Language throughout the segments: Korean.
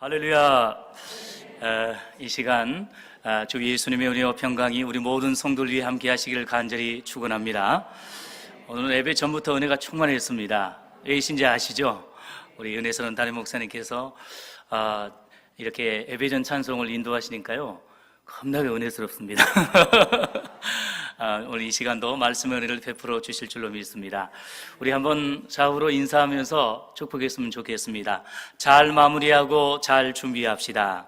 할렐루야. 이 시간 주 예수님의 은혜와 평강이 우리 모든 성도들 위해 함께 하시기를 간절히 축원합니다. 오늘 예배 전부터 은혜가 충만했습니다. 왜이신지 아시죠? 우리 은혜스러운 담임 목사님께서 이렇게 예배 전 찬송을 인도하시니까요 겁나게 은혜스럽습니다. 오늘 이 시간도 말씀의 은혜를 베풀어 주실 줄로 믿습니다. 우리 한번 좌우로 인사하면서 축복했으면 좋겠습니다. 잘 마무리하고 잘 준비합시다.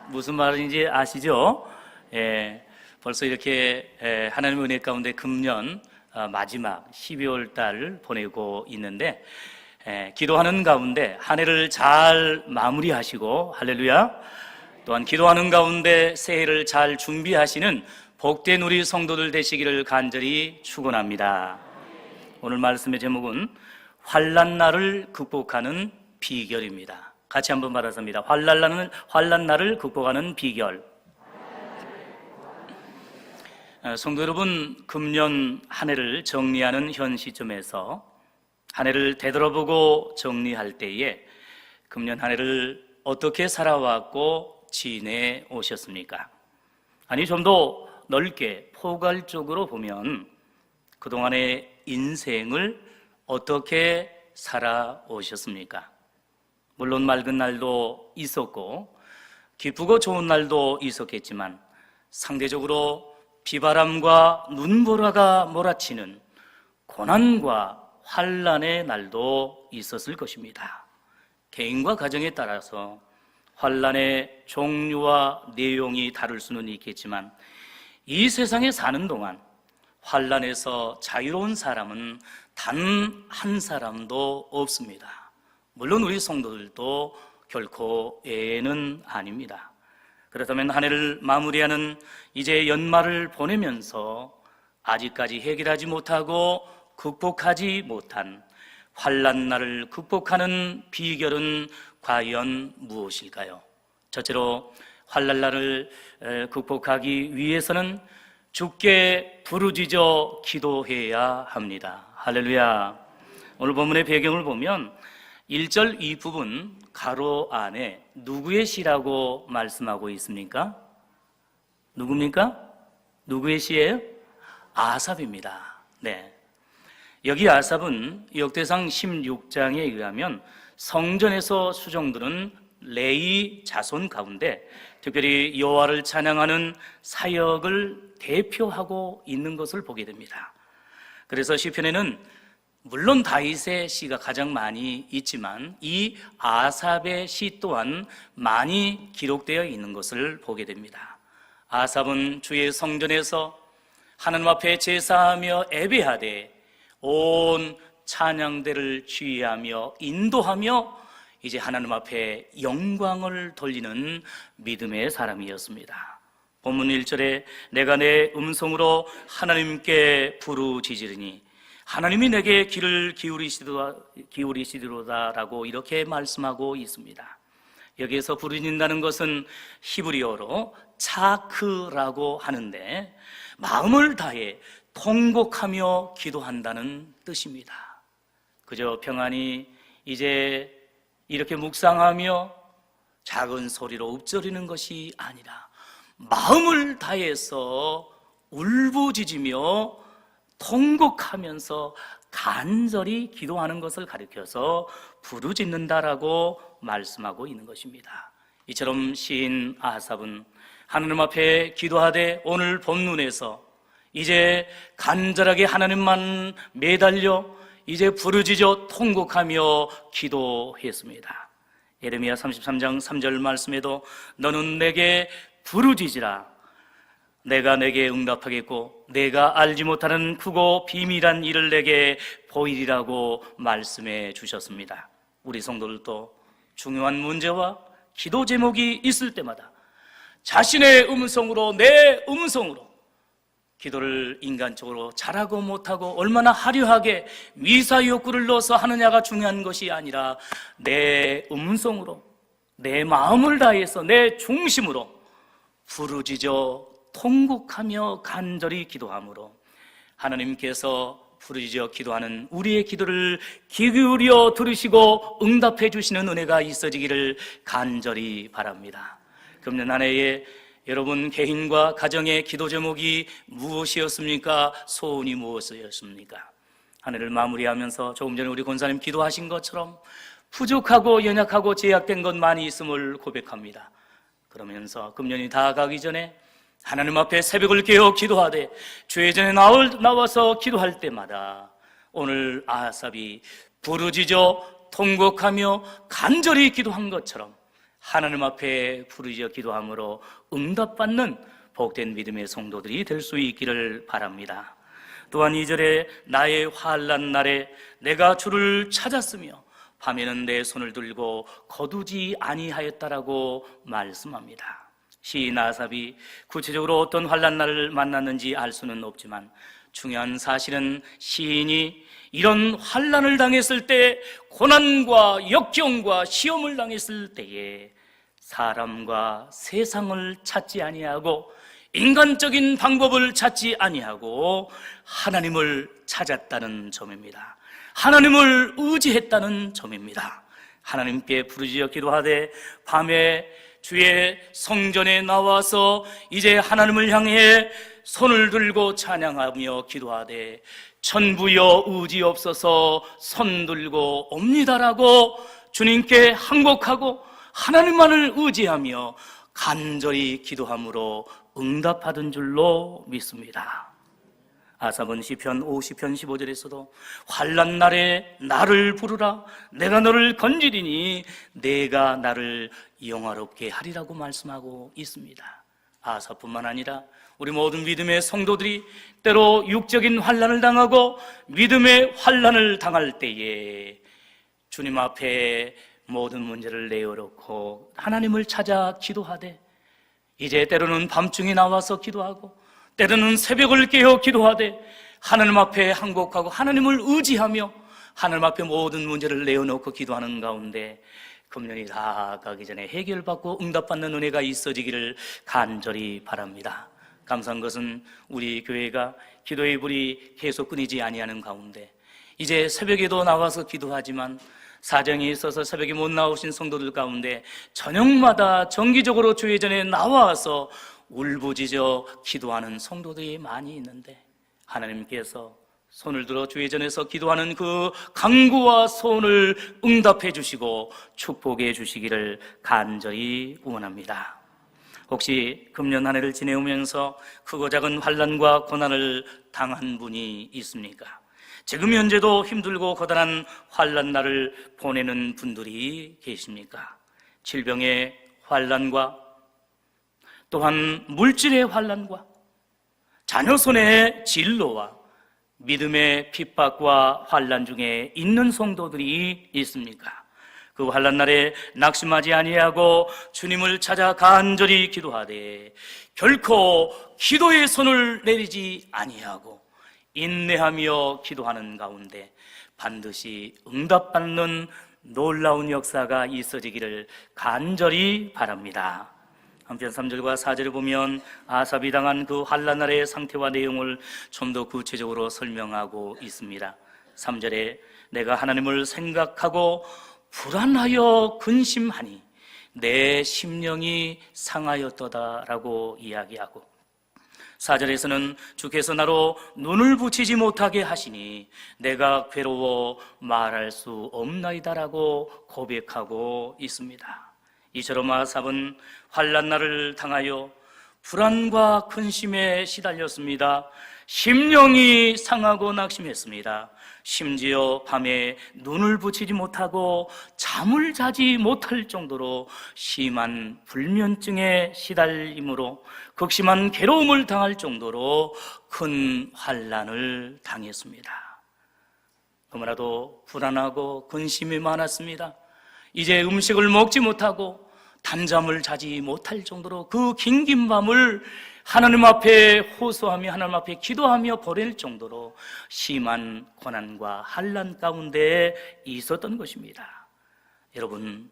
무슨 말인지 아시죠? 벌써 이렇게 하나님의 은혜 가운데 금년 마지막 12월 달 보내고 있는데 기도하는 가운데 한 해를 잘 마무리하시고 할렐루야. 또한 기도하는 가운데 새해를 잘 준비하시는 복된 우리 성도들 되시기를 간절히 축원합니다. 오늘 말씀의 제목은 환난날을 극복하는 비결입니다. 같이 한번 말하습니다. 환난날을 극복하는 비결. 성도 여러분, 금년 한 해를 정리하는 현 시점에서 한 해를 되돌아보고 정리할 때에 금년 한 해를 어떻게 살아왔고 지내 오셨습니까? 아니, 좀 더 넓게 포괄적으로 보면 그동안의 인생을 어떻게 살아오셨습니까? 물론 맑은 날도 있었고 기쁘고 좋은 날도 있었겠지만 상대적으로 비바람과 눈보라가 몰아치는 고난과 환난의 날도 있었을 것입니다. 개인과 가정에 따라서 환난의 종류와 내용이 다를 수는 있겠지만 이 세상에 사는 동안 환난에서 자유로운 사람은 단 한 사람도 없습니다. 물론 우리 성도들도 결코 예외는 아닙니다. 그렇다면 한 해를 마무리하는 이제 연말을 보내면서 아직까지 해결하지 못하고 극복하지 못한 환난날을 극복하는 비결은 과연 무엇일까요? 첫째로 환난날을 극복하기 위해서는 주께 부르짖어 기도해야 합니다. 할렐루야. 오늘 본문의 배경을 보면 1절 이 부분 가로 안에 누구의 시라고 말씀하고 있습니까? 누굽니까? 누구의 시예요? 아삽입니다. 네. 여기 아삽은 역대상 16장에 의하면 성전에서 수종드는 레위 자손 가운데 특별히 여호와를 찬양하는 사역을 대표하고 있는 것을 보게 됩니다. 그래서 시편에는 물론 다윗의 시가 가장 많이 있지만 이 아삽의 시 또한 많이 기록되어 있는 것을 보게 됩니다. 아삽은 주의 성전에서 하나님 앞에 제사하며 예배하되 온 찬양대를 지휘하며 인도하며 이제 하나님 앞에 영광을 돌리는 믿음의 사람이었습니다. 본문 1절에 내가 내 음성으로 하나님께 부르짖으리니 하나님이 내게 귀를 기울이시리로다라고 이렇게 말씀하고 있습니다. 여기에서 부르짖는다는 것은 히브리어로 차크라고 하는데 마음을 다해 통곡하며 기도한다는 뜻입니다. 그저 평안히 이제 이렇게 묵상하며 작은 소리로 읊조리는 것이 아니라 마음을 다해서 울부짖으며 통곡하면서 간절히 기도하는 것을 가리켜서 부르짖는다라고 말씀하고 있는 것입니다. 이처럼 시인 아삽은 하나님 앞에 기도하되 오늘 본문에서 이제 간절하게 하나님만 매달려 이제 부르짖어 통곡하며 기도했습니다. 예레미야 33장 3절 말씀에도 너는 내게 부르짖으라 내가 내게 응답하겠고 내가 알지 못하는 크고 비밀한 일을 내게 보이리라고 말씀해 주셨습니다. 우리 성도들도 중요한 문제와 기도 제목이 있을 때마다 자신의 음성으로 내 음성으로 기도를 인간적으로 잘하고 못하고 얼마나 화려하게 미사 욕구를 넣어서 하느냐가 중요한 것이 아니라 내 음성으로 내 마음을 다해서 내 중심으로 부르짖어 통곡하며 간절히 기도함으로 하나님께서 부르짖어 기도하는 우리의 기도를 귀 기울여 들으시고 응답해 주시는 은혜가 있어지기를 간절히 바랍니다. 금년 한 해에 여러분 개인과 가정의 기도 제목이 무엇이었습니까? 소원이 무엇이었습니까? 한 해를 마무리하면서 조금 전에 우리 권사님 기도하신 것처럼 부족하고 연약하고 제약된 것 많이 있음을 고백합니다. 그러면서 금년이 다가가기 전에 하나님 앞에 새벽을 깨어 기도하되 주의 전에 나와서 기도할 때마다 오늘 아삽이 부르짖어 통곡하며 간절히 기도한 것처럼 하나님 앞에 부르짖어 기도함으로 응답받는 복된 믿음의 성도들이 될 수 있기를 바랍니다. 또한 2절에 나의 환난 날에 내가 주를 찾았으며 밤에는 내 손을 들고 거두지 아니하였다라고 말씀합니다. 시인 아삽이 구체적으로 어떤 환난 날을 만났는지 알 수는 없지만 중요한 사실은 시인이 이런 환난을 당했을 때, 고난과 역경과 시험을 당했을 때에 사람과 세상을 찾지 아니하고 인간적인 방법을 찾지 아니하고 하나님을 찾았다는 점입니다. 하나님을 의지했다는 점입니다. 하나님께 부르짖어 기도하되 밤에 주의 성전에 나와서 이제 하나님을 향해 손을 들고 찬양하며 기도하되 천부여 의지없어서 손 들고 옵니다라고 주님께 항복하고 하나님만을 의지하며 간절히 기도함으로 응답받은 줄로 믿습니다. 아삽은 시편 50편 15절에서도 환난 날에 나를 부르라 내가 너를 건지리니 내가 나를 영화롭게 하리라고 말씀하고 있습니다. 아삽뿐만 아니라 우리 모든 믿음의 성도들이 때로 육적인 환난을 당하고 믿음의 환난을 당할 때에 주님 앞에 모든 문제를 내어놓고 하나님을 찾아 기도하되 이제 때로는 밤중에 나와서 기도하고 때로는 새벽을 깨어 기도하되 하나님 앞에 항복하고 하나님을 의지하며 하나님 앞에 모든 문제를 내어놓고 기도하는 가운데 금년이 다 가기 전에 해결받고 응답받는 은혜가 있어지기를 간절히 바랍니다. 감사한 것은 우리 교회가 기도의 불이 계속 끊이지 아니하는 가운데 이제 새벽에도 나와서 기도하지만 사정이 있어서 새벽에 못 나오신 성도들 가운데 저녁마다 정기적으로 주의 전에 나와서 울부짖어 기도하는 성도들이 많이 있는데 하나님께서 손을 들어 주의 전에서 기도하는 그 간구와 소원을 응답해 주시고 축복해 주시기를 간절히 원합니다. 혹시 금년 한 해를 지내오면서 크고 작은 환난과 고난을 당한 분이 있습니까? 지금 현재도 힘들고 고단한 환난 날을 보내는 분들이 계십니까? 질병의 환난과 또한 물질의 환난과 자녀 손의 진로와 믿음의 핍박과 환난 중에 있는 성도들이 있습니까? 그 환난 날에 낙심하지 아니하고 주님을 찾아 간절히 기도하되 결코 기도의 손을 내리지 아니하고 인내하며 기도하는 가운데 반드시 응답받는 놀라운 역사가 있어지기를 간절히 바랍니다. 한편 3절과 4절을 보면 아삽이 당한 그 환난 날의 상태와 내용을 좀 더 구체적으로 설명하고 있습니다. 3절에 내가 하나님을 생각하고 불안하여 근심하니 내 심령이 상하였도다라고 이야기하고 4절에서는 주께서 나로 눈을 붙이지 못하게 하시니 내가 괴로워 말할 수 없나이다라고 고백하고 있습니다. 이처럼 아삽은 환난 날을 당하여 불안과 근심에 시달렸습니다. 심령이 상하고 낙심했습니다. 심지어 밤에 눈을 붙이지 못하고 잠을 자지 못할 정도로 심한 불면증에 시달림으로 극심한 괴로움을 당할 정도로 큰 환난을 당했습니다. 너무나도 불안하고 근심이 많았습니다. 이제 음식을 먹지 못하고 단잠을 자지 못할 정도로 그 긴긴 밤을 하나님 앞에 호소하며 하나님 앞에 기도하며 보낼 정도로 심한 고난과 환난 가운데 있었던 것입니다. 여러분,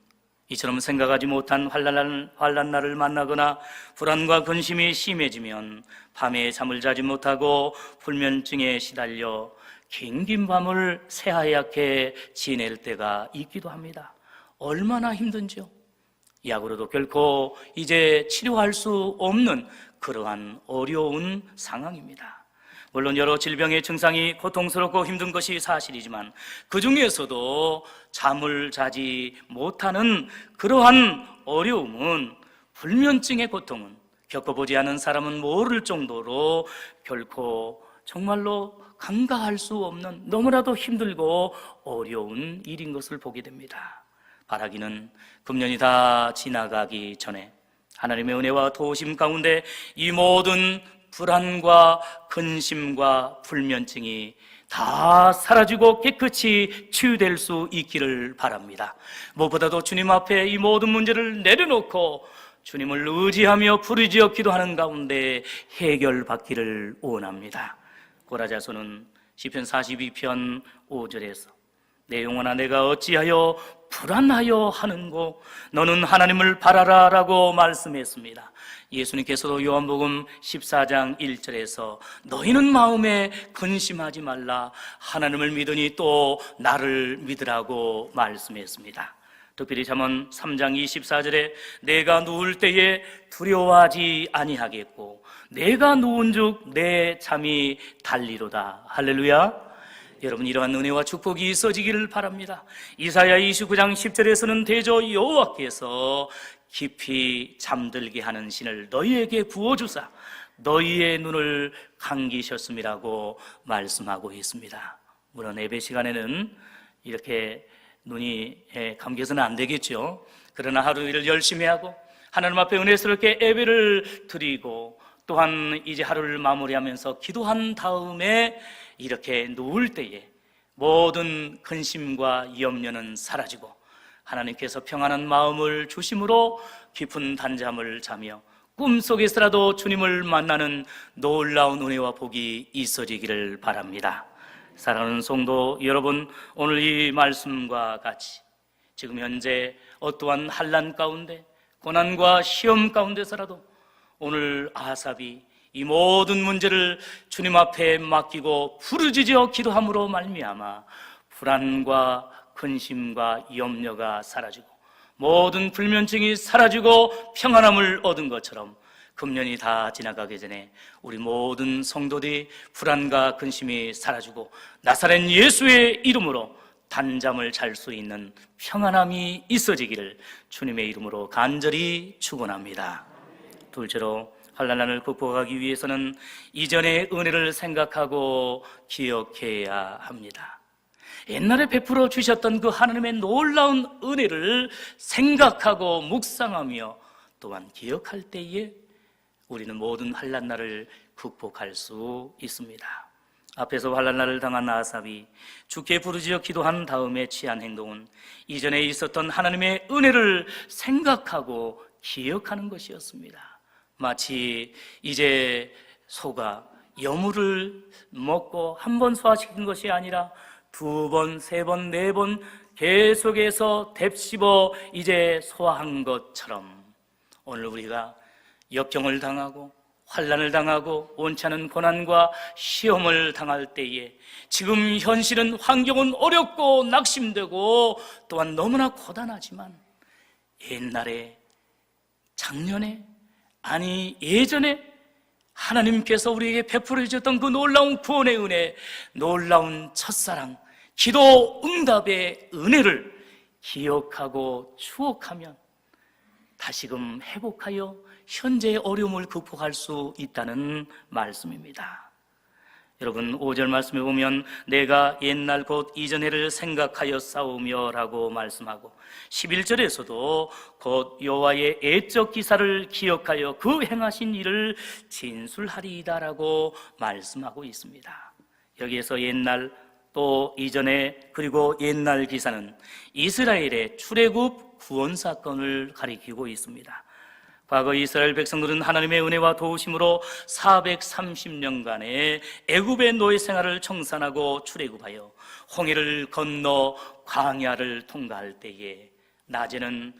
이처럼 생각하지 못한 환난 날을 만나거나 불안과 근심이 심해지면 밤에 잠을 자지 못하고 불면증에 시달려 긴긴 밤을 새하얗게 지낼 때가 있기도 합니다. 얼마나 힘든지요. 약으로도 결코 이제 치료할 수 없는 그러한 어려운 상황입니다. 물론 여러 질병의 증상이 고통스럽고 힘든 것이 사실이지만 그 중에서도 잠을 자지 못하는 그러한 어려움은, 불면증의 고통은 겪어보지 않은 사람은 모를 정도로 결코 정말로 간과할 수 없는 너무나도 힘들고 어려운 일인 것을 보게 됩니다. 바라기는 금년이 다 지나가기 전에 하나님의 은혜와 도우심 가운데 이 모든 불안과 근심과 불면증이 다 사라지고 깨끗이 치유될 수 있기를 바랍니다. 무엇보다도 주님 앞에 이 모든 문제를 내려놓고 주님을 의지하며 부르짖어 기도하는 가운데 해결받기를 원합니다. 고라자서는 시편 42편 5절에서 내 영혼아 내가 어찌하여 불안하여 하는고 너는 하나님을 바라라 라고 말씀했습니다. 예수님께서도 요한복음 14장 1절에서 너희는 마음에 근심하지 말라 하나님을 믿으니 또 나를 믿으라고 말씀했습니다. 특별히 잠언 3장 24절에 내가 누울 때에 두려워하지 아니하겠고 내가 누운즉 내 잠이 달리로다. 할렐루야. 여러분, 이러한 은혜와 축복이 있어지기를 바랍니다. 이사야 29장 10절에서는 대저 여호와께서 깊이 잠들게 하는 신을 너희에게 부어주사 너희의 눈을 감기셨음이라고 말씀하고 있습니다. 물론 예배 시간에는 이렇게 눈이 감겨서는 안 되겠죠. 그러나 하루 일을 열심히 하고 하나님 앞에 은혜스럽게 예배를 드리고 또한 이제 하루를 마무리하면서 기도한 다음에 이렇게 누울 때에 모든 근심과 염려는 사라지고 하나님께서 평안한 마음을 주심으로 깊은 단잠을 자며 꿈속에서라도 주님을 만나는 놀라운 은혜와 복이 있어지기를 바랍니다. 사랑하는 성도 여러분, 오늘 이 말씀과 같이 지금 현재 어떠한 환난 가운데 고난과 시험 가운데서라도 오늘 아삽이 이 모든 문제를 주님 앞에 맡기고 부르짖어 기도함으로 말미암아 불안과 근심과 염려가 사라지고 모든 불면증이 사라지고 평안함을 얻은 것처럼 금년이 다 지나가기 전에 우리 모든 성도들이 불안과 근심이 사라지고 나사렛 예수의 이름으로 단잠을 잘 수 있는 평안함이 있어지기를 주님의 이름으로 간절히 축원합니다. 둘째로 환난을 극복하기 위해서는 이전의 은혜를 생각하고 기억해야 합니다. 옛날에 베풀어 주셨던 그 하나님의 놀라운 은혜를 생각하고 묵상하며 또한 기억할 때에 우리는 모든 환난날을 극복할 수 있습니다. 앞에서 환난날을 당한 아삽이 주께 부르짖어 기도한 다음에 취한 행동은 이전에 있었던 하나님의 은혜를 생각하고 기억하는 것이었습니다. 마치 이제 소가 여물을 먹고 한 번 소화시킨 것이 아니라 두 번, 세 번, 네 번 계속해서 뎁씹어 이제 소화한 것처럼 오늘 우리가 역경을 당하고 환난을 당하고 원치 않은 고난과 시험을 당할 때에 지금 현실은 환경은 어렵고 낙심되고 또한 너무나 고단하지만 옛날에 작년에 아니 예전에 하나님께서 우리에게 베풀어 주셨던 그 놀라운 구원의 은혜, 놀라운 첫사랑, 기도 응답의 은혜를 기억하고 추억하면 다시금 회복하여 현재의 어려움을 극복할 수 있다는 말씀입니다. 여러분 5절 말씀에 보면 내가 옛날 곧 이전해를 생각하여 싸우며 라고 말씀하고 11절에서도 곧 여호와의 애적 기사를 기억하여 그 행하신 일을 진술하리이다 라고 말씀하고 있습니다. 여기에서 옛날 또 이전에 그리고 옛날 기사는 이스라엘의 출애굽 구원 사건을 가리키고 있습니다. 과거 이스라엘 백성들은 하나님의 은혜와 도우심으로 430년간의 애굽의 노예 생활을 청산하고 출애굽하여 홍해를 건너 광야를 통과할 때에 낮에는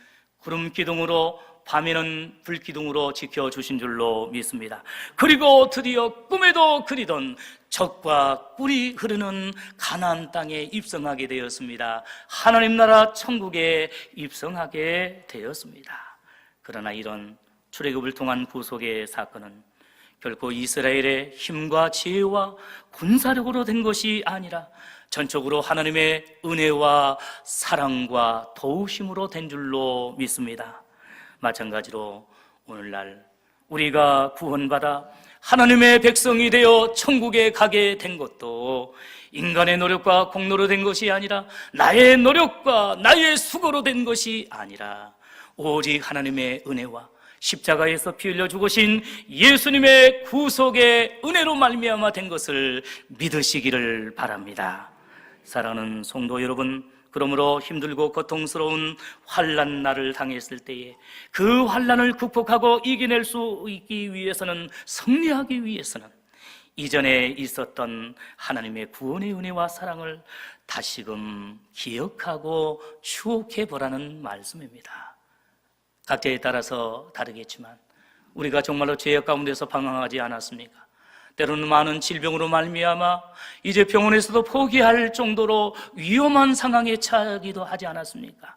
구름 기둥으로, 밤에는 불 기둥으로 지켜주신 줄로 믿습니다. 그리고 드디어 꿈에도 그리던 젖과 꿀이 흐르는 가나안 땅에 입성하게 되었습니다. 하나님 나라 천국에 입성하게 되었습니다. 그러나 이런 출애굽을 통한 구속의 사건은 결코 이스라엘의 힘과 지혜와 군사력으로 된 것이 아니라 전적으로 하나님의 은혜와 사랑과 도우심으로 된 줄로 믿습니다. 마찬가지로 오늘날 우리가 구원받아 하나님의 백성이 되어 천국에 가게 된 것도 인간의 노력과 공로로 된 것이 아니라, 나의 노력과 나의 수고로 된 것이 아니라 오직 하나님의 은혜와 십자가에서 피 흘려 죽으신 예수님의 구속의 은혜로 말미암아 된 것을 믿으시기를 바랍니다. 사랑하는 성도 여러분, 그러므로 힘들고 고통스러운 환난 날을 당했을 때에 그 환난을 극복하고 이겨낼 수 있기 위해서는, 승리하기 위해서는 이전에 있었던 하나님의 구원의 은혜와 사랑을 다시금 기억하고 추억해 보라는 말씀입니다. 각자에 따라서 다르겠지만 우리가 정말로 죄악 가운데서 방황하지 않았습니까? 때로는 많은 질병으로 말미암아 이제 병원에서도 포기할 정도로 위험한 상황에 처하기도 하지 않았습니까?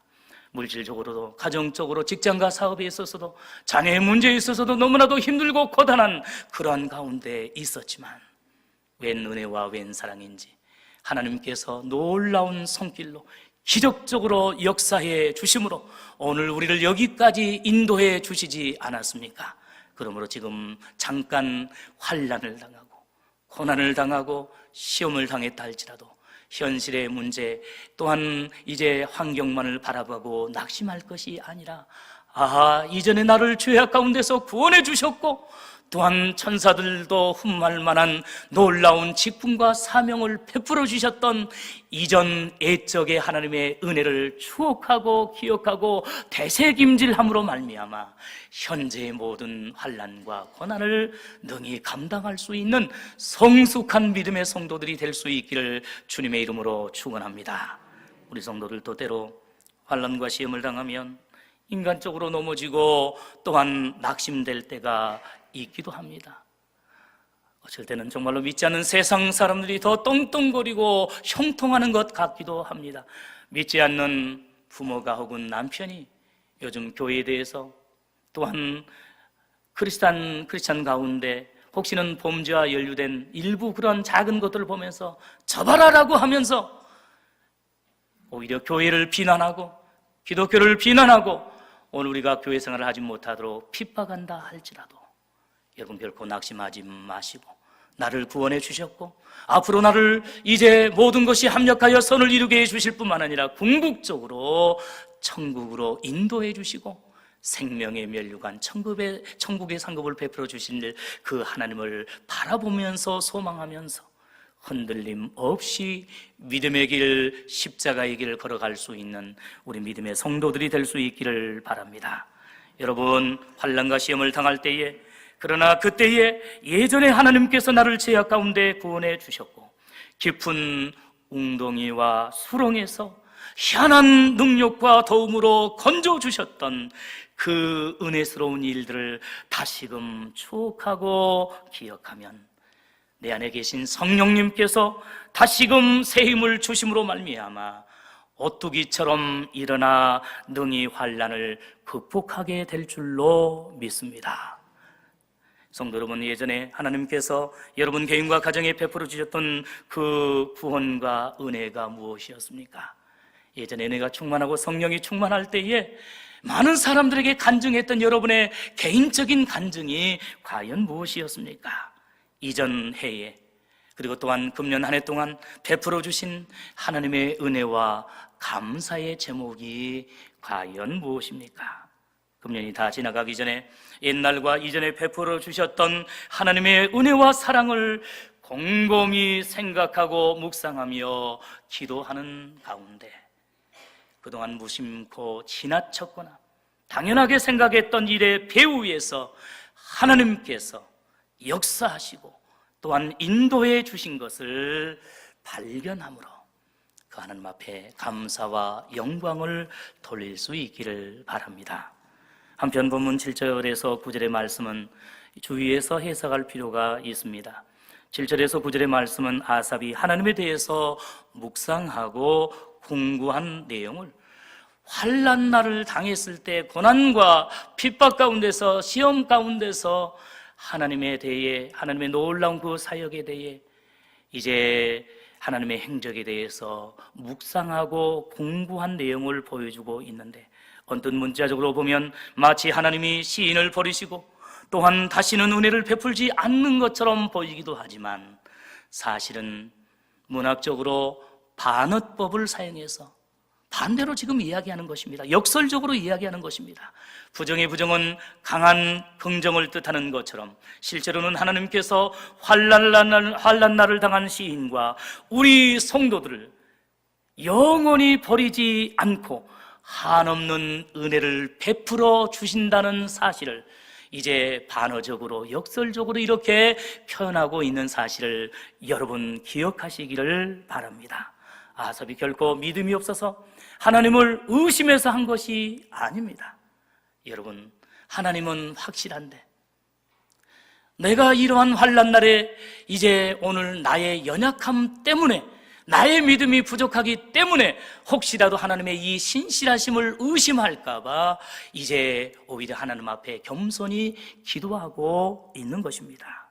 물질적으로도, 가정적으로, 직장과 사업에 있어서도, 자녀의 문제에 있어서도 너무나도 힘들고 고단한 그러한 가운데 있었지만 웬 은혜와 웬 사랑인지 하나님께서 놀라운 손길로 기적적으로 역사해 주심으로 오늘 우리를 여기까지 인도해 주시지 않았습니까? 그러므로 지금 잠깐 환난을 당하고 고난을 당하고 시험을 당했다 할지라도 현실의 문제 또한 이제 환경만을 바라보고 낙심할 것이 아니라, 이전에 나를 죄악 가운데서 구원해 주셨고 또한 천사들도 흠모할 만한 놀라운 직분과 사명을 베풀어 주셨던 이전 옛적의 하나님의 은혜를 추억하고 기억하고 되새김질함으로 말미암아 현재의 모든 환난과 고난을 능히 감당할 수 있는 성숙한 믿음의 성도들이 될 수 있기를 주님의 이름으로 축원합니다. 우리 성도들도 때로 환난과 시험을 당하면 인간적으로 넘어지고 또한 낙심될 때가 있기도 합니다. 어쩔 때는 정말로 믿지 않는 세상 사람들이 더 떵떵거리고 형통하는 것 같기도 합니다. 믿지 않는 부모가 혹은 남편이 요즘 교회에 대해서 또한 크리스찬 가운데 혹시는 범죄와 연루된 일부 그런 작은 것들을 보면서 저봐라라고 하면서 오히려 교회를 비난하고 기독교를 비난하고 오늘 우리가 교회 생활을 하지 못하도록 핍박한다 할지라도 여러분 결코 낙심하지 마시고, 나를 구원해 주셨고 앞으로 나를 이제 모든 것이 합력하여 선을 이루게 해 주실 뿐만 아니라 궁극적으로 천국으로 인도해 주시고 생명의 면류관 천국의 상급을 베풀어 주실 그 하나님을 바라보면서 소망하면서 흔들림 없이 믿음의 길, 십자가의 길을 걸어갈 수 있는 우리 믿음의 성도들이 될 수 있기를 바랍니다. 여러분, 환난과 시험을 당할 때에, 그러나 그때에 예전에 하나님께서 나를 죄악 가운데 구원해 주셨고 깊은 웅덩이와 수렁에서 희한한 능력과 도움으로 건져주셨던 그 은혜스러운 일들을 다시금 추억하고 기억하면 내 안에 계신 성령님께서 다시금 새 힘을 주심으로 말미암아 오뚜기처럼 일어나 능히 환난을 극복하게 될 줄로 믿습니다. 성도 여러분, 예전에 하나님께서 여러분 개인과 가정에 베풀어 주셨던 그 구원과 은혜가 무엇이었습니까? 예전에 내가 충만하고 성령이 충만할 때에 많은 사람들에게 간증했던 여러분의 개인적인 간증이 과연 무엇이었습니까? 이전 해에 그리고 또한 금년 한 해 동안 베풀어 주신 하나님의 은혜와 감사의 제목이 과연 무엇입니까? 금년이 다 지나가기 전에 옛날과 이전에 베풀어 주셨던 하나님의 은혜와 사랑을 곰곰이 생각하고 묵상하며 기도하는 가운데 그동안 무심코 지나쳤거나 당연하게 생각했던 일의 배후에서 하나님께서 역사하시고 또한 인도해 주신 것을 발견함으로 그 하나님 앞에 감사와 영광을 돌릴 수 있기를 바랍니다. 한편 본문 7절에서 9절의 말씀은 주의해서 해석할 필요가 있습니다. 7절에서 9절의 말씀은 아삽이 하나님에 대해서 묵상하고 공부한 내용을 환난 날을 당했을 때 고난과 핍박 가운데서 시험 가운데서 하나님에 대해 하나님의 놀라운 그 사역에 대해 이제 하나님의 행적에 대해서 묵상하고 공부한 내용을 보여주고 있는데 언뜻 문자적으로 보면 마치 하나님이 시인을 버리시고 또한 다시는 은혜를 베풀지 않는 것처럼 보이기도 하지만 사실은 문학적으로 반어법을 사용해서 반대로 지금 이야기하는 것입니다. 역설적으로 이야기하는 것입니다. 부정의 부정은 강한 긍정을 뜻하는 것처럼 실제로는 하나님께서 환난 날을 당한 시인과 우리 성도들을 영원히 버리지 않고 한없는 은혜를 베풀어 주신다는 사실을 이제 반어적으로 역설적으로 이렇게 표현하고 있는 사실을 여러분 기억하시기를 바랍니다. 아삽이 결코 믿음이 없어서 하나님을 의심해서 한 것이 아닙니다. 여러분, 하나님은 확실한데 내가 이러한 환난 날에 이제 오늘 나의 연약함 때문에 나의 믿음이 부족하기 때문에 혹시라도 하나님의 이 신실하심을 의심할까봐 이제 오히려 하나님 앞에 겸손히 기도하고 있는 것입니다.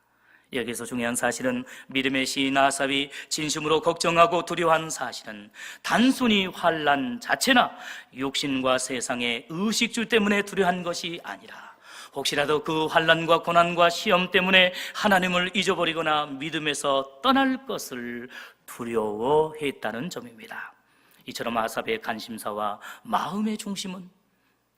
여기서 중요한 사실은 믿음의 시인 아삽이 진심으로 걱정하고 두려워한 사실은 단순히 환난 자체나 육신과 세상의 의식주 때문에 두려워한 것이 아니라 혹시라도 그 환난과 고난과 시험 때문에 하나님을 잊어버리거나 믿음에서 떠날 것을 두려워했다는 점입니다. 이처럼 아삽의 관심사와 마음의 중심은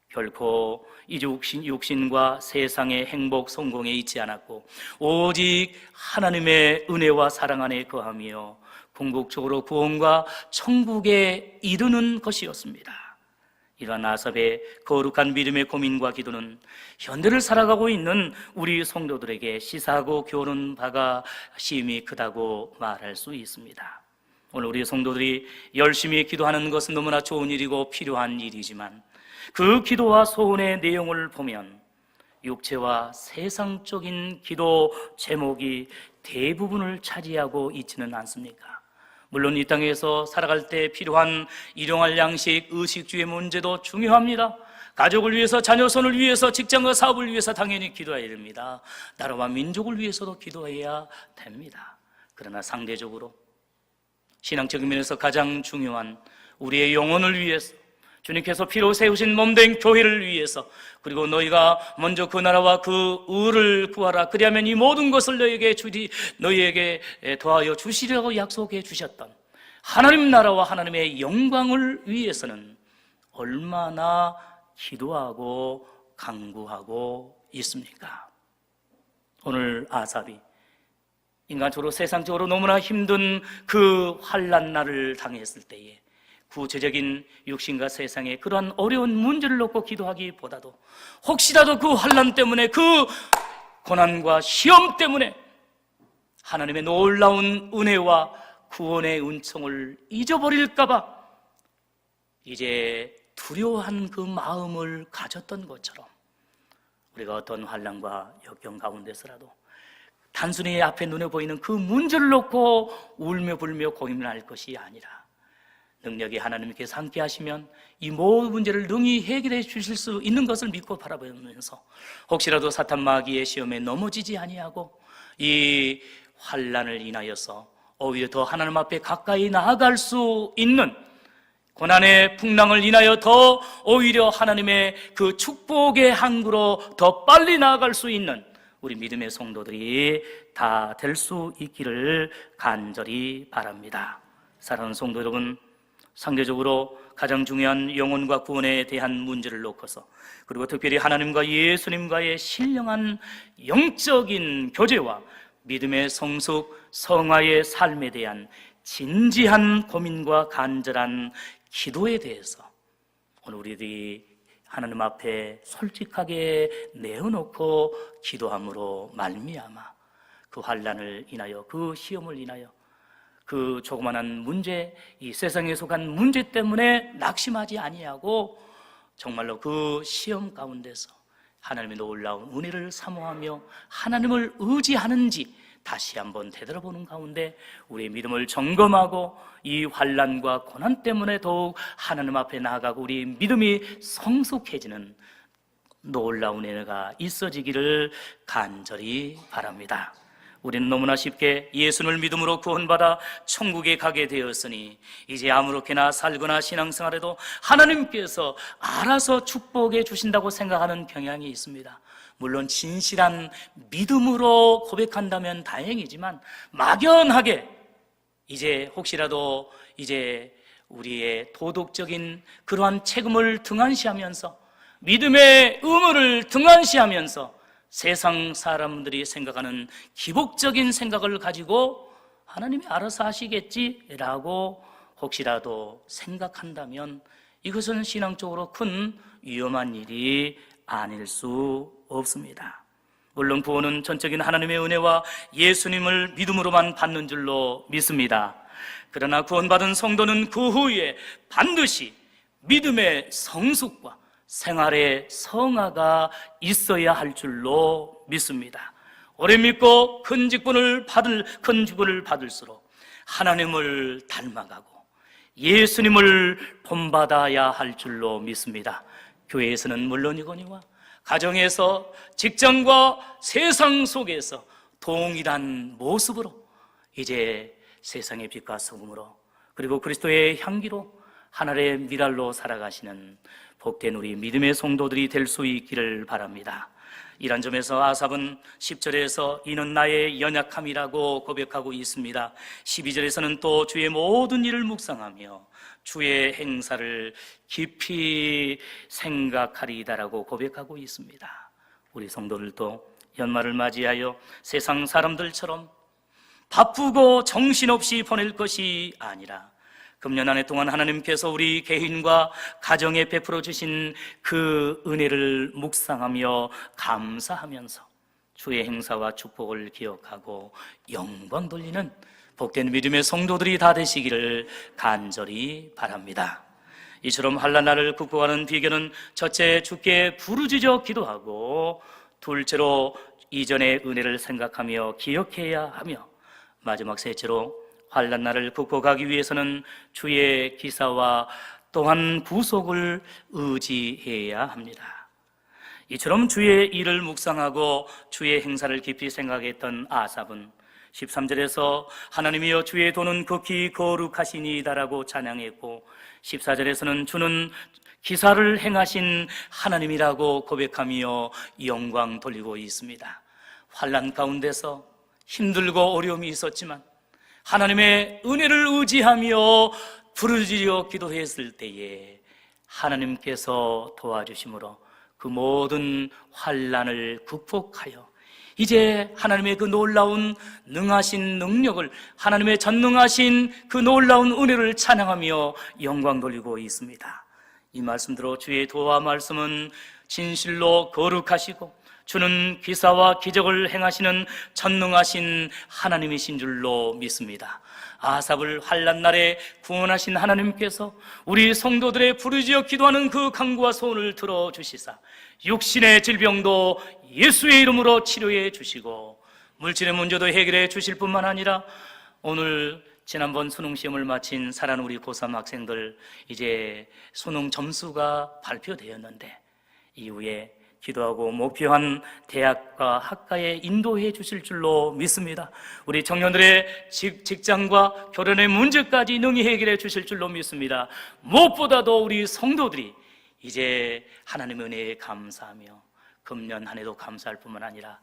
결코 이 육신과 세상의 행복, 성공에 있지 않았고 오직 하나님의 은혜와 사랑 안에 거하며 궁극적으로 구원과 천국에 이르는 것이었습니다. 이러한 아삽의 거룩한 믿음의 고민과 기도는 현대를 살아가고 있는 우리 성도들에게 시사하고 교훈 바가 심히 크다고 말할 수 있습니다. 오늘 우리 성도들이 열심히 기도하는 것은 너무나 좋은 일이고 필요한 일이지만 그 기도와 소원의 내용을 보면 육체와 세상적인 기도 제목이 대부분을 차지하고 있지는 않습니까? 물론 이 땅에서 살아갈 때 필요한 일용할 양식, 의식주의 문제도 중요합니다. 가족을 위해서, 자녀선을 위해서, 직장과 사업을 위해서 당연히 기도해야 됩니다. 나라와 민족을 위해서도 기도해야 됩니다. 그러나 상대적으로 신앙적인 면에서 가장 중요한 우리의 영혼을 위해서 주님께서 피로 세우신 몸된 교회를 위해서 그리고 너희가 먼저 그 나라와 그 의를 구하라 그리하면 이 모든 것을 너희에게 더하여 주시려고 약속해 주셨던 하나님 나라와 하나님의 영광을 위해서는 얼마나 기도하고 간구하고 있습니까? 오늘 아삽이 인간적으로 세상적으로 너무나 힘든 그 환난 날을 당했을 때에 구체적인 육신과 세상의 그러한 어려운 문제를 놓고 기도하기보다도 혹시라도 그 환난 때문에 그 고난과 시험 때문에 하나님의 놀라운 은혜와 구원의 은총을 잊어버릴까봐 이제 두려워한 그 마음을 가졌던 것처럼 우리가 어떤 환난과 역경 가운데서라도 단순히 앞에 눈에 보이는 그 문제를 놓고 울며 불며 고민할 것이 아니라 능력이 하나님께서 함께 하시면 이 모든 문제를 능히 해결해 주실 수 있는 것을 믿고 바라보면서 혹시라도 사탄 마귀의 시험에 넘어지지 아니하고 이 환난을 인하여서 오히려 더 하나님 앞에 가까이 나아갈 수 있는 고난의 풍랑을 인하여 더 오히려 하나님의 그 축복의 항구로 더 빨리 나아갈 수 있는 우리 믿음의 성도들이 다 될 수 있기를 간절히 바랍니다. 사랑하는 성도 여러분, 상대적으로 가장 중요한 영혼과 구원에 대한 문제를 놓고서 그리고 특별히 하나님과 예수님과의 신령한 영적인 교제와 믿음의 성숙, 성화의 삶에 대한 진지한 고민과 간절한 기도에 대해서 오늘 우리들이 하나님 앞에 솔직하게 내어놓고 기도함으로 말미암아 그 환난을 인하여 그 시험을 인하여 그 조그만한 문제, 이 세상에 속한 문제 때문에 낙심하지 아니하고 정말로 그 시험 가운데서 하나님의 놀라운 은혜를 사모하며 하나님을 의지하는지 다시 한번 되돌아보는 가운데 우리의 믿음을 점검하고 이 환난과 고난 때문에 더욱 하나님 앞에 나아가고 우리의 믿음이 성숙해지는 놀라운 은혜가 있어지기를 간절히 바랍니다. 우리는 너무나 쉽게 예수를 믿음으로 구원받아 천국에 가게 되었으니 이제 아무렇게나 살거나 신앙생활에도 하나님께서 알아서 축복해 주신다고 생각하는 경향이 있습니다. 물론 진실한 믿음으로 고백한다면 다행이지만 막연하게 이제 혹시라도 이제 우리의 도덕적인 그러한 책임을 등한시하면서 믿음의 의무를 등한시하면서 세상 사람들이 생각하는 기복적인 생각을 가지고 하나님이 알아서 하시겠지라고 혹시라도 생각한다면 이것은 신앙적으로 큰 위험한 일이 아닐 수 없습니다. 물론 구원은 전적인 하나님의 은혜와 예수님을 믿음으로만 받는 줄로 믿습니다. 그러나 구원받은 성도는 그 후에 반드시 믿음의 성숙과 생활의 성화가 있어야 할 줄로 믿습니다. 오래 믿고 큰 직분을 받을수록 하나님을 닮아가고 예수님을 본받아야 할 줄로 믿습니다. 교회에서는 물론이거니와 가정에서, 직장과 세상 속에서 동일한 모습으로 이제 세상의 빛과 소금으로 그리고 그리스도의 향기로 하늘의 미랄로 살아가시는 복된 우리 믿음의 성도들이 될 수 있기를 바랍니다. 이런 점에서 아삽은 10절에서 이는 나의 연약함이라고 고백하고 있습니다. 12절에서는 또 주의 모든 일을 묵상하며 주의 행사를 깊이 생각하리이다라고 고백하고 있습니다. 우리 성도들도 연말을 맞이하여 세상 사람들처럼 바쁘고 정신없이 보낼 것이 아니라 금년 한 해 동안 하나님께서 우리 개인과 가정에 베풀어 주신 그 은혜를 묵상하며 감사하면서 주의 행사와 축복을 기억하고 영광 돌리는 복된 믿음의 성도들이 다 되시기를 간절히 바랍니다. 이처럼 환난날을 극복하는 비결은 첫째, 주께 부르짖어 기도하고, 둘째로 이전의 은혜를 생각하며 기억해야 하며, 마지막 셋째로 환난날을 극복하기 위해서는 주의 기사와 또한 구속을 의지해야 합니다. 이처럼 주의 일을 묵상하고 주의 행사를 깊이 생각했던 아삽은 13절에서 하나님이여 주의 도는 극히 거룩하시니이다라고 찬양했고, 14절에서는 주는 기사를 행하신 하나님이라고 고백하며 영광 돌리고 있습니다. 환난 가운데서 힘들고 어려움이 있었지만 하나님의 은혜를 의지하며 부르짖어 기도했을 때에 하나님께서 도와주심으로 그 모든 환난을 극복하여 이제 하나님의 그 놀라운 능하신 능력을, 하나님의 전능하신 그 놀라운 은혜를 찬양하며 영광 돌리고 있습니다. 이 말씀대로 주의 도와 말씀은 진실로 거룩하시고 주는 기사와 기적을 행하시는 전능하신 하나님이신 줄로 믿습니다. 아삽을 환난 날에 구원하신 하나님께서 우리 성도들의 부르짖어 기도하는 그 간구와 소원을 들어주시사 육신의 질병도 예수의 이름으로 치료해 주시고 물질의 문제도 해결해 주실 뿐만 아니라 오늘 지난번 수능시험을 마친 사랑하는 우리 고3 학생들 이제 수능 점수가 발표되었는데 이후에 기도하고 목표한 대학과 학과에 인도해 주실 줄로 믿습니다. 우리 청년들의 직장과 결혼의 문제까지 능히 해결해 주실 줄로 믿습니다. 무엇보다도 우리 성도들이 이제 하나님의 은혜에 감사하며 금년 한 해도 감사할 뿐만 아니라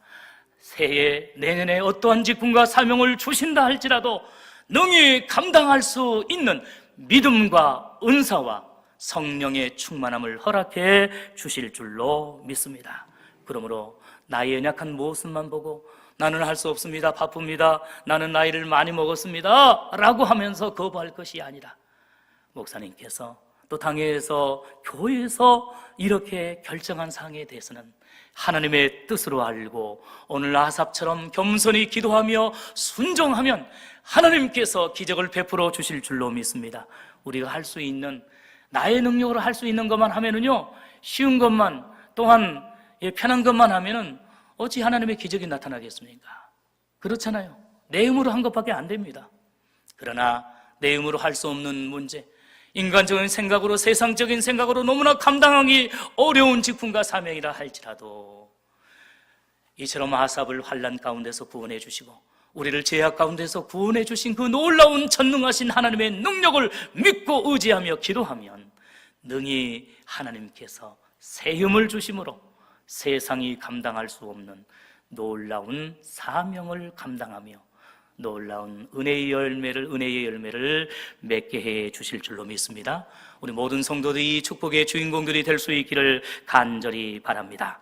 새해 내년에 어떠한 직분과 사명을 주신다 할지라도 능히 감당할 수 있는 믿음과 은사와 성령의 충만함을 허락해 주실 줄로 믿습니다. 그러므로 나의 연약한 모습만 보고 나는 할 수 없습니다, 바쁩니다, 나는 나이를 많이 먹었습니다 라고 하면서 거부할 것이 아니라 목사님께서 또 당회에서 교회에서 이렇게 결정한 사항에 대해서는 하나님의 뜻으로 알고 오늘 아삽처럼 겸손히 기도하며 순종하면 하나님께서 기적을 베풀어 주실 줄로 믿습니다. 우리가 할 수 있는, 나의 능력으로 할 수 있는 것만 하면은요, 쉬운 것만, 또한 편한 것만 하면은 어찌 하나님의 기적이 나타나겠습니까? 그렇잖아요. 내 힘으로 한 것밖에 안 됩니다. 그러나 내 힘으로 할 수 없는 문제, 인간적인 생각으로, 세상적인 생각으로 너무나 감당하기 어려운 직분과 사명이라 할지라도 이처럼 아삽을 환난 가운데서 구원해 주시고 우리를 죄악 가운데서 구원해 주신 그 놀라운 전능하신 하나님의 능력을 믿고 의지하며 기도하면 능히 하나님께서 새 힘을 주심으로 세상이 감당할 수 없는 놀라운 사명을 감당하며 놀라운 은혜의 열매를 맺게 해 주실 줄로 믿습니다. 우리 모든 성도들이 축복의 주인공들이 될 수 있기를 간절히 바랍니다.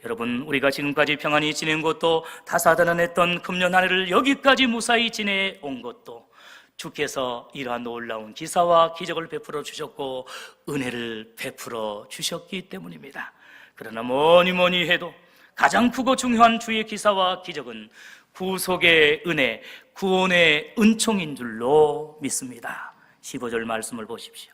여러분, 우리가 지금까지 평안히 지낸 것도, 다사다난했던 금년 한 해를 여기까지 무사히 지내온 것도 주께서 이러한 놀라운 기사와 기적을 베풀어 주셨고 은혜를 베풀어 주셨기 때문입니다. 그러나 뭐니 해도 가장 크고 중요한 주의 기사와 기적은 구속의 은혜, 구원의 은총인 줄로 믿습니다. 15절 말씀을 보십시오.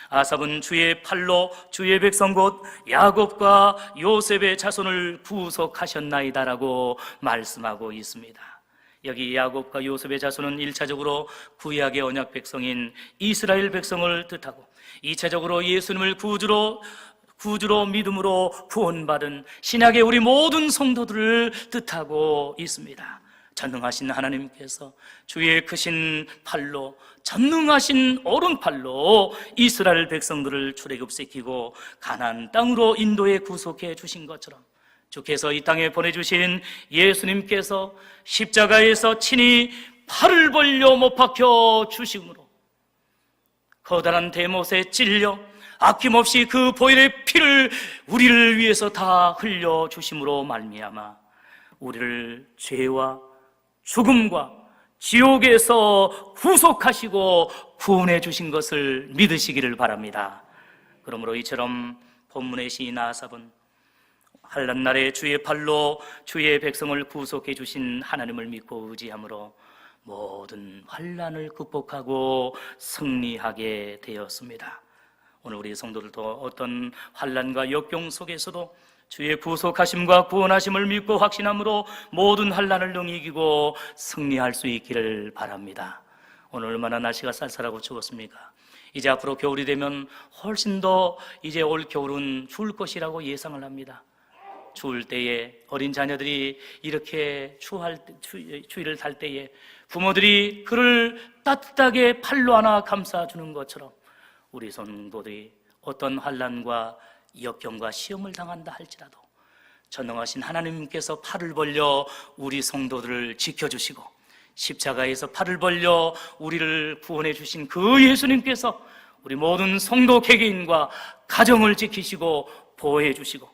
아삽은 주의 팔로 주의 백성 곧 야곱과 요셉의 자손을 구속하셨나이다라고 말씀하고 있습니다. 여기 야곱과 요셉의 자손은 1차적으로 구약의 언약 백성인 이스라엘 백성을 뜻하고 2차적으로 예수님을 구주로 믿음으로 구원받은 신약의 우리 모든 성도들을 뜻하고 있습니다. 전능하신 하나님께서 주의 크신 팔로, 전능하신 오른팔로 이스라엘 백성들을 출애굽시키고 가나안 땅으로 인도해 구속해 주신 것처럼 주께서 이 땅에 보내주신 예수님께서 십자가에서 친히 팔을 벌려 못 박혀 주심으로 커다란 대못에 찔려 아낌없이 그 보혈의 피를 우리를 위해서 다 흘려 주심으로 말미암아 우리를 죄와 죽음과 지옥에서 구속하시고 구원해 주신 것을 믿으시기를 바랍니다. 그러므로 이처럼 본문의 시인 아삽은 환난 날에 주의 팔로 주의 백성을 구속해 주신 하나님을 믿고 의지함으로 모든 환난을 극복하고 승리하게 되었습니다. 오늘 우리 성도들도 어떤 환난과 역경 속에서도 주의 구속하심과 구원하심을 믿고 확신함으로 모든 환난을 능히 이기고 승리할 수 있기를 바랍니다. 오늘 얼마나 날씨가 쌀쌀하고 추웠습니까? 이제 앞으로 겨울이 되면 훨씬 더 이제 올 겨울은 추울 것이라고 예상을 합니다. 추울 때에 어린 자녀들이 이렇게 추위를 탈 때에 부모들이 그를 따뜻하게 팔로 안아 감싸주는 것처럼 우리 성도들이 어떤 환난과 역경과 시험을 당한다 할지라도 전능하신 하나님께서 팔을 벌려 우리 성도들을 지켜주시고 십자가에서 팔을 벌려 우리를 구원해 주신 그 예수님께서 우리 모든 성도 개개인과 가정을 지키시고 보호해 주시고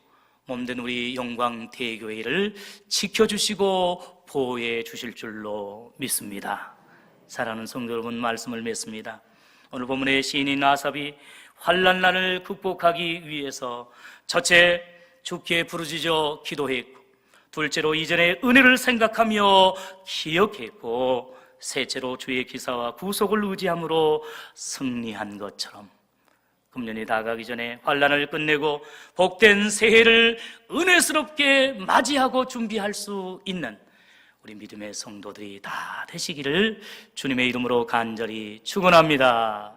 몸된 우리 영광 대교회를 지켜주시고 보호해 주실 줄로 믿습니다. 사랑하는 성도 여러분, 말씀을 맺습니다. 오늘 본문의 시인인 아삽이 환난난을 극복하기 위해서 첫째 주께 부르짖어 기도했고, 둘째로 이전의 은혜를 생각하며 기억했고, 셋째로 주의 기사와 구속을 의지함으로 승리한 것처럼 금년이 다가기 전에 환난을 끝내고 복된 새해를 은혜스럽게 맞이하고 준비할 수 있는 우리 믿음의 성도들이 다 되시기를 주님의 이름으로 간절히 축원합니다.